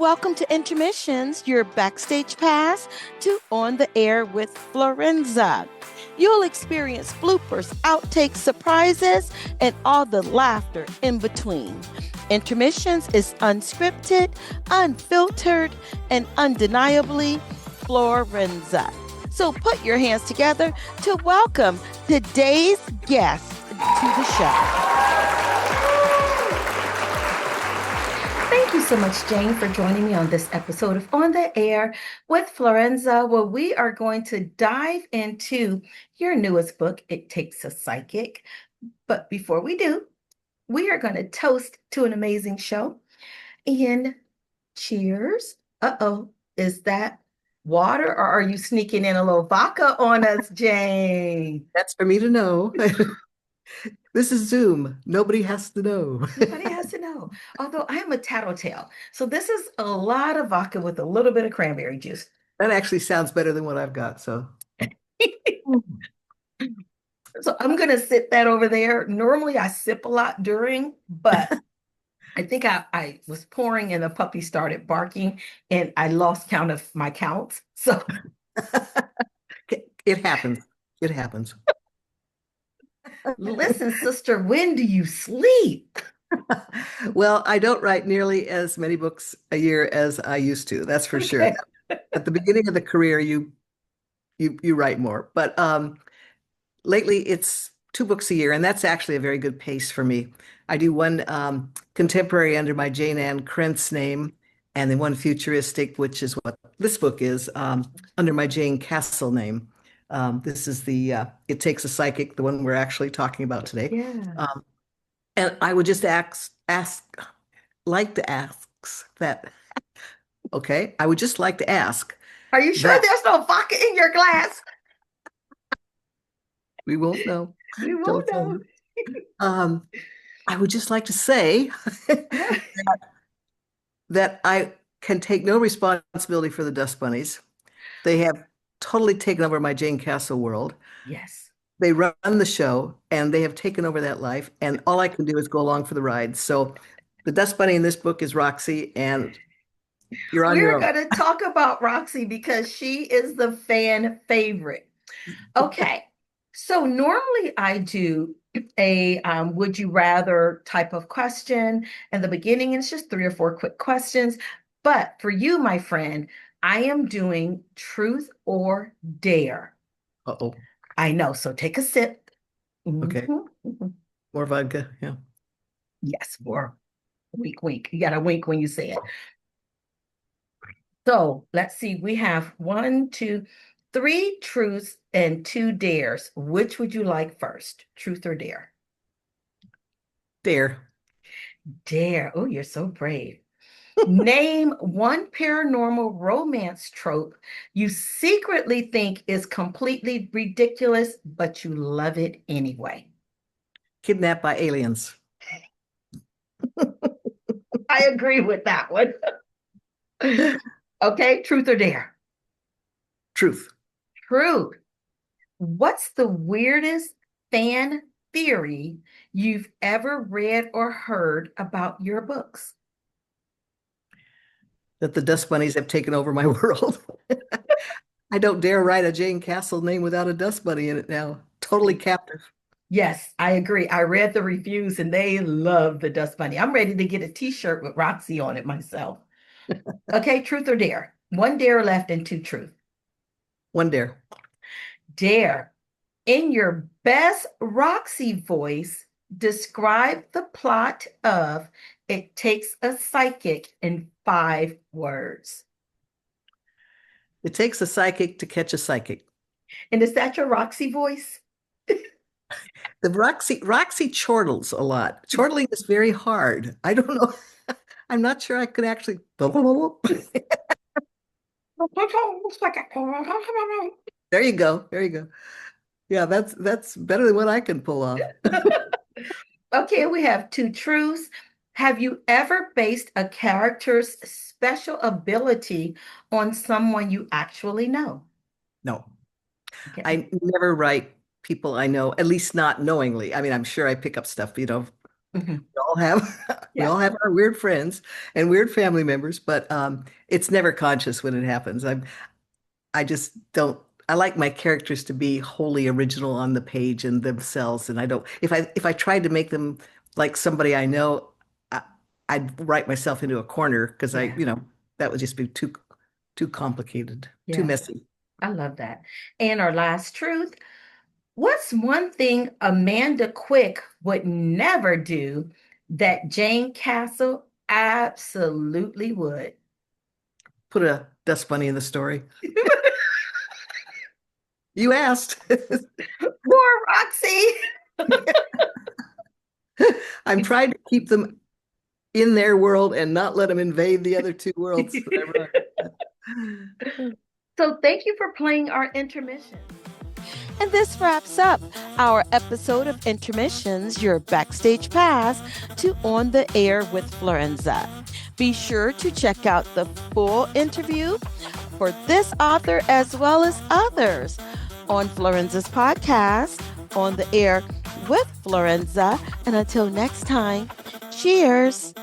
welcome to Intermissions, your backstage pass to On the Air with Florenza. You'll experience bloopers, outtakes, surprises, and all the laughter in between. Intermissions is unscripted, unfiltered, and undeniably Florenza. So put your hands together to welcome today's guest to the show. Thank you so much, Jayne, for joining me on this episode of On the Air with Florenza, where we are going to dive into your newest book, It Takes a Psychic. But before we do, we are going to toast to an amazing show. And cheers. Uh-oh, is that water, or are you sneaking in a little vodka on us, Jayne? That's for me to know. This is Zoom. Nobody has to know. Nobody has to know. Although I am a tattletale. So this is a lot of vodka with a little bit of cranberry juice. That actually sounds better than what I've got. So I'm going to sit that over there. Normally I sip a lot during, but I think I was pouring and the puppy started barking and I lost count of my counts. So it happens. It happens. Listen, sister, when do you sleep? Well, I don't write nearly as many books a year as I used to. That's for sure. At the beginning of the career, you write more, but lately it's 2 books a year, and that's actually a very good pace for me. I do one contemporary under my Jayne Ann Krentz name, and then one futuristic, which is what this book is, under my Jane Castle name. This is the It Takes a Psychic, the one we're actually talking about today. Yeah. And I would just like to ask that. Okay, I would just like to ask. Are you sure there's no vodka in your glass? We won't know. We won't know. I would just like to say that I can take no responsibility for the dust bunnies. They have totally taken over my Jane Castle world. Yes. They run the show and they have taken over that life, and all I can do is go along for the ride. So the dust bunny in this book is Roxy, and you're on your own. We're going to talk about Roxy because she is the fan favorite. Okay. So normally I do a would you rather type of question in the beginning. It's just 3 or 4 quick questions. But for you, my friend, I am doing truth or dare. Uh-oh. I know. So take a sip. Okay. Mm-hmm. More vodka. Yeah. Yes, more. Wink, wink. You got to wink when you say it. So let's see. We have 1, 2, 3 truths and 2 dares. Which would you like first? Truth or dare? Dare. Dare. Oh, you're so brave. Name one paranormal romance trope you secretly think is completely ridiculous, but you love it anyway. Kidnapped by aliens. I agree with that one. Okay, truth or dare? Truth. Truth. What's the weirdest fan theory you've ever read or heard about your books? That the dust bunnies have taken over my world. I don't dare write a Jane Castle name without a dust bunny in it now. Totally captive. Yes, I agree. I read the reviews and they love the dust bunny. I'm ready to get a t-shirt with Roxy on it myself. Okay, truth or dare? 1 dare left and 2 truth. 1 dare. Dare. In your best Roxy voice, describe the plot of It Takes a Psychic in 5 words. It takes a psychic to catch a psychic. And is that your Roxy voice? The Roxy chortles a lot. Chortling is very hard. I don't know. I'm not sure I could actually. There you go. There you go. Yeah, that's better than what I can pull off. Okay, we have 2 truths. Have you ever based a character's special ability on someone you actually know? No. Okay. I never write people I know, at least not knowingly. I mean, I'm sure I pick up stuff, Mhm. We all have we Yeah. all have our weird friends and weird family members, but it's never conscious when it happens. I just don't. I like my characters to be wholly original on the page and themselves, and I don't. If I tried to make them like somebody I know, I, I'd write myself into a corner because Yeah. that would just be too complicated, too Yeah. messy. I love that. And our last truth, what's one thing Amanda Quick would never do that Jane Castle absolutely would? Put a dust bunny in the story. You asked. Poor Roxy. I'm trying to keep them in their world and not let them invade the other two worlds. So thank you for playing our intermission. And this wraps up our episode of Intermissions, your backstage pass to On the Air with Florenza. Be sure to check out the full interview for this author as well as others on Florenza's podcast, On the Air with Florenza. And until next time, cheers.